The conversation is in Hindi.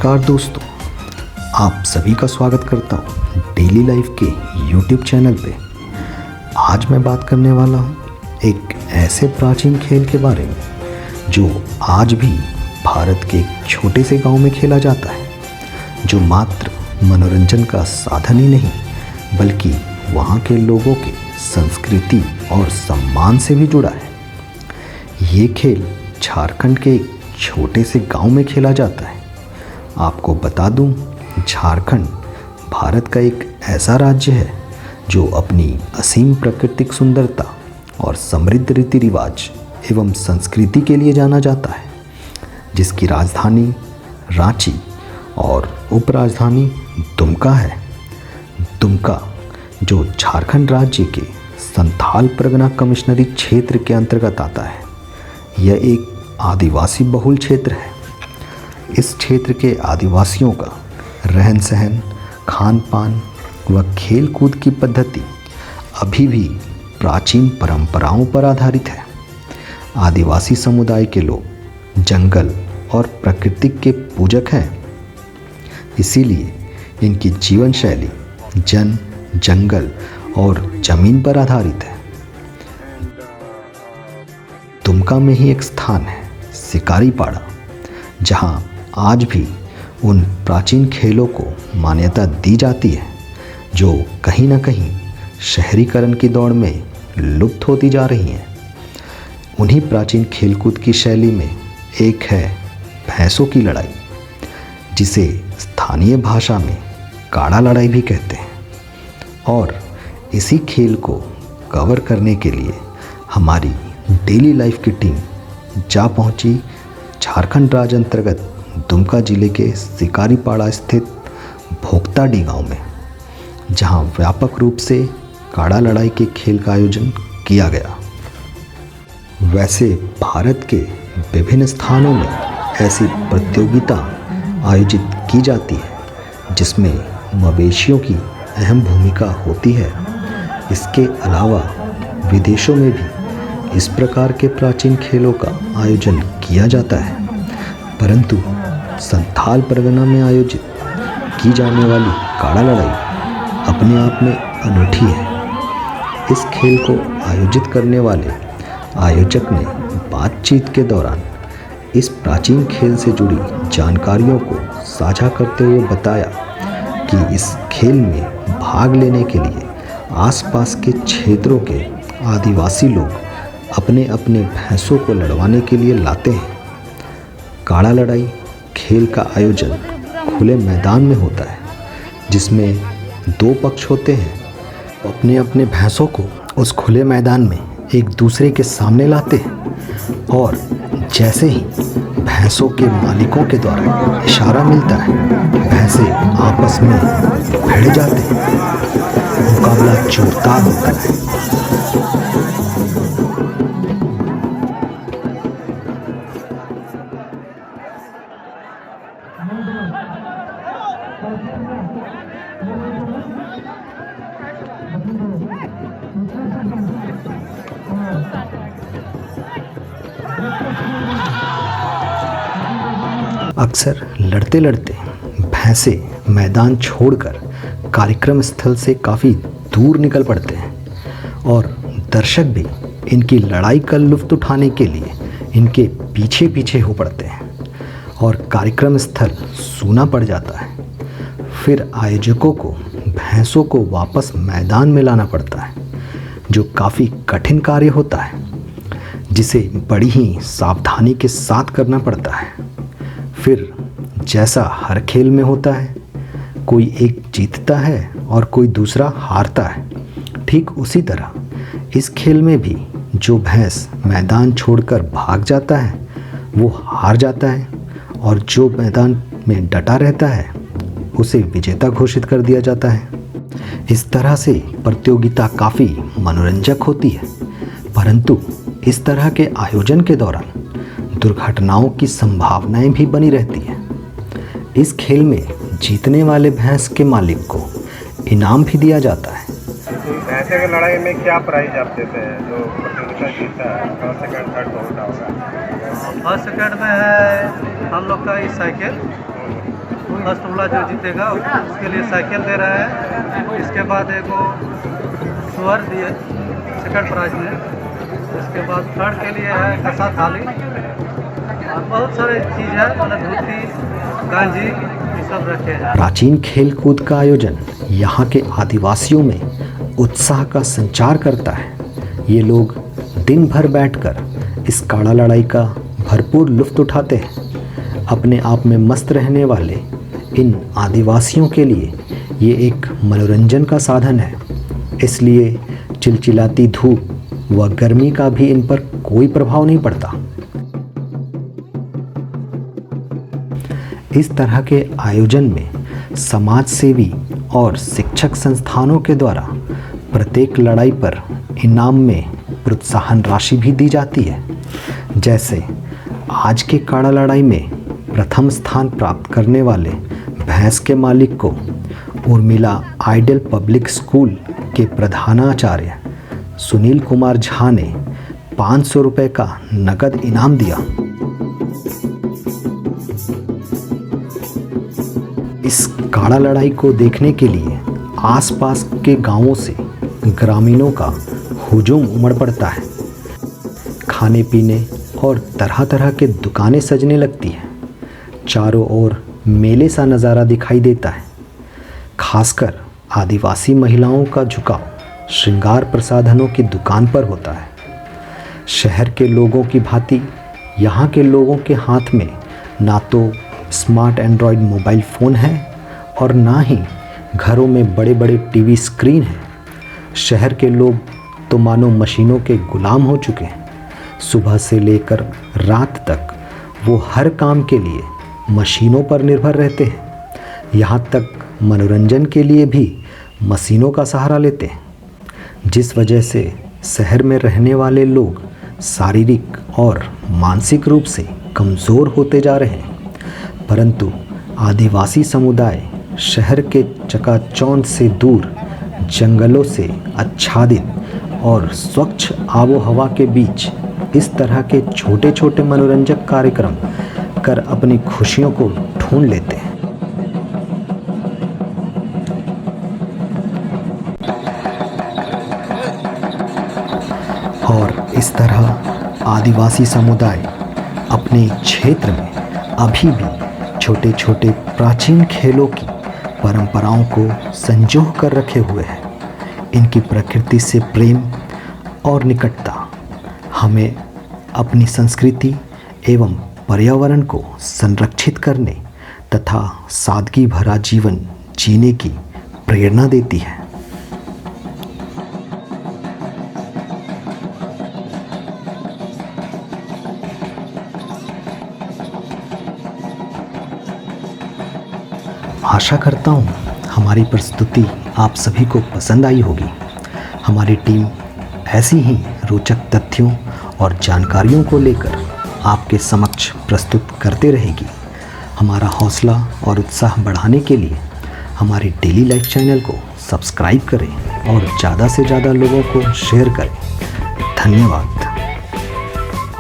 नमस्कार दोस्तों, आप सभी का स्वागत करता हूँ डेली लाइफ के यूट्यूब चैनल पे। आज मैं बात करने वाला हूँ एक ऐसे प्राचीन खेल के बारे में जो आज भी भारत के एक छोटे से गांव में खेला जाता है, जो मात्र मनोरंजन का साधन ही नहीं बल्कि वहाँ के लोगों के संस्कृति और सम्मान से भी जुड़ा है। ये खेल झारखंड के एक छोटे से गांव में खेला जाता है। आपको बता दूं, झारखंड भारत का एक ऐसा राज्य है जो अपनी असीम प्राकृतिक सुंदरता और समृद्ध रीति रिवाज एवं संस्कृति के लिए जाना जाता है, जिसकी राजधानी रांची और उपराजधानी दुमका है। दुमका जो झारखंड राज्य के संथाल परगना कमिश्नरी क्षेत्र के अंतर्गत आता है, यह एक आदिवासी बहुल क्षेत्र है। इस क्षेत्र के आदिवासियों का रहन सहन, खान पान व खेल कूद की पद्धति अभी भी प्राचीन परंपराओं पर आधारित है। आदिवासी समुदाय के लोग जंगल और प्रकृति के पूजक हैं, इसीलिए इनकी जीवन शैली जंगल और जमीन पर आधारित है। दुमका में ही एक स्थान है शिकारी पाड़ा, जहां आज भी उन प्राचीन खेलों को मान्यता दी जाती है जो कहीं ना कहीं शहरीकरण की दौड़ में लुप्त होती जा रही हैं। उन्हीं प्राचीन खेलकूद की शैली में एक है भैंसों की लड़ाई, जिसे स्थानीय भाषा में काड़ा लड़ाई भी कहते हैं। और इसी खेल को कवर करने के लिए हमारी डेली लाइफ की टीम जा पहुंची झारखंड राज्य अंतर्गत दुमका जिले के शिकारीपाड़ा स्थित भोक्ताडी गांव में, जहां व्यापक रूप से काड़ा लड़ाई के खेल का आयोजन किया गया। वैसे भारत के विभिन्न स्थानों में ऐसी प्रतियोगिता आयोजित की जाती है जिसमें मवेशियों की अहम भूमिका होती है। इसके अलावा विदेशों में भी इस प्रकार के प्राचीन खेलों का आयोजन किया जाता है, परंतु संथाल परगना में आयोजित की जाने वाली काड़ा लड़ाई अपने आप में अनूठी है। इस खेल को आयोजित करने वाले आयोजक ने बातचीत के दौरान इस प्राचीन खेल से जुड़ी जानकारियों को साझा करते हुए बताया कि इस खेल में भाग लेने के लिए आसपास के क्षेत्रों के आदिवासी लोग अपने अपने भैंसों को लड़वाने के लिए लाते हैं। काड़ा लड़ाई खेल का आयोजन खुले मैदान में होता है, जिसमें दो पक्ष होते हैं। अपने अपने भैंसों को उस खुले मैदान में एक दूसरे के सामने लाते हैं और जैसे ही भैंसों के मालिकों के द्वारा इशारा मिलता है, भैंसे आपस में भिड़ जाते हैं। मुकाबला जोरदार होता है। अक्सर लड़ते लड़ते भैंसे मैदान छोड़कर कार्यक्रम स्थल से काफ़ी दूर निकल पड़ते हैं और दर्शक भी इनकी लड़ाई का लुत्फ़ उठाने के लिए इनके पीछे पीछे हो पड़ते हैं और कार्यक्रम स्थल सूना पड़ जाता है। फिर आयोजकों को भैंसों को वापस मैदान में लाना पड़ता है, जो काफ़ी कठिन कार्य होता है, जिसे बड़ी ही सावधानी के साथ करना पड़ता है। फिर जैसा हर खेल में होता है, कोई एक जीतता है और कोई दूसरा हारता है। ठीक उसी तरह इस खेल में भी जो भैंस मैदान छोड़कर भाग जाता है वो हार जाता है, और जो मैदान में डटा रहता है उसे विजेता घोषित कर दिया जाता है। इस तरह से प्रतियोगिता काफ़ी मनोरंजक होती है, परंतु इस तरह के आयोजन के दौरान दुर्घटनाओं की संभावनाएं भी बनी रहती हैं। इस खेल में जीतने वाले भैंस के मालिक को इनाम भी दिया जाता है। भैंसे की लड़ाई में क्या प्राइज आप देते हैं? जो प्रतियोगिता जीतता है फर्स्ट सेकंड थर्ड कौन सा होगा? फर्स्ट सेकंड में है हम लोग का साइकिल, फर्स्ट वाला जो जीतेगा उसके लिए साइकिल दे रहा है। इसके बाद एक वो सुअर दिए सेकंड प्राइज में। इसके बाद थर्ड के लिए है कसा थाली और बहुत सारे चीज़ है, मतलब धोती गांजी ये सब रखे हैं। प्राचीन खेल कूद का आयोजन यहाँ के आदिवासियों में उत्साह का संचार करता है। ये लोग दिन भर बैठकर इस काड़ा लड़ाई का भरपूर लुत्फ उठाते हैं। अपने आप में मस्त रहने वाले इन आदिवासियों के लिए ये एक मनोरंजन का साधन है, इसलिए चिलचिलाती धूप व गर्मी का भी इन पर कोई प्रभाव नहीं पड़ता। इस तरह के आयोजन में समाज सेवी और शिक्षक संस्थानों के द्वारा प्रत्येक लड़ाई पर इनाम में प्रोत्साहन राशि भी दी जाती है। जैसे आज के काड़ा लड़ाई में प्रथम स्थान प्राप्त करने वाले भैंस के मालिक को उर्मिला आइडियल पब्लिक स्कूल के प्रधानाचार्य सुनील कुमार झा ने 500 रुपये का नगद इनाम दिया। इस काड़ा लड़ाई को देखने के लिए आसपास के गांवों से ग्रामीणों का हुजूम उमड़ पड़ता है। खाने पीने और तरह तरह के दुकानें सजने लगती हैं। चारों ओर मेले सा नज़ारा दिखाई देता है। खासकर आदिवासी महिलाओं का झुकाव श्रृंगार प्रसाधनों की दुकान पर होता है। शहर के लोगों की भांति यहाँ के लोगों के हाथ में ना तो स्मार्ट एंड्रॉयड मोबाइल फ़ोन है और ना ही घरों में बड़े बड़े टीवी स्क्रीन हैं। शहर के लोग तो मानो मशीनों के गुलाम हो चुके हैं। सुबह से लेकर रात तक वो हर काम के लिए मशीनों पर निर्भर रहते हैं। यहाँ तक मनोरंजन के लिए भी मशीनों का सहारा लेते हैं, जिस वजह से शहर में रहने वाले लोग शारीरिक और मानसिक रूप से कमज़ोर होते जा रहे हैं। परंतु आदिवासी समुदाय शहर के चकाचौंध से दूर जंगलों से आच्छादित और स्वच्छ आबो हवा के बीच इस तरह के छोटे छोटे मनोरंजक कार्यक्रम कर अपनी खुशियों को ढूंढ लेते हैं। और इस तरह आदिवासी समुदाय अपने क्षेत्र में अभी भी छोटे छोटे प्राचीन खेलों की परंपराओं को संजोह कर रखे हुए हैं। इनकी प्रकृति से प्रेम और निकटता हमें अपनी संस्कृति एवं पर्यावरण को संरक्षित करने तथा सादगी भरा जीवन जीने की प्रेरणा देती है। आशा करता हूँ हमारी प्रस्तुति आप सभी को पसंद आई होगी। हमारी टीम ऐसी ही रोचक तथ्यों और जानकारियों को लेकर आपके समक्ष प्रस्तुत करते रहेगी। हमारा हौसला और उत्साह बढ़ाने के लिए हमारे डेली लाइफ चैनल को सब्सक्राइब करें और ज़्यादा से ज़्यादा लोगों को शेयर करें। धन्यवाद।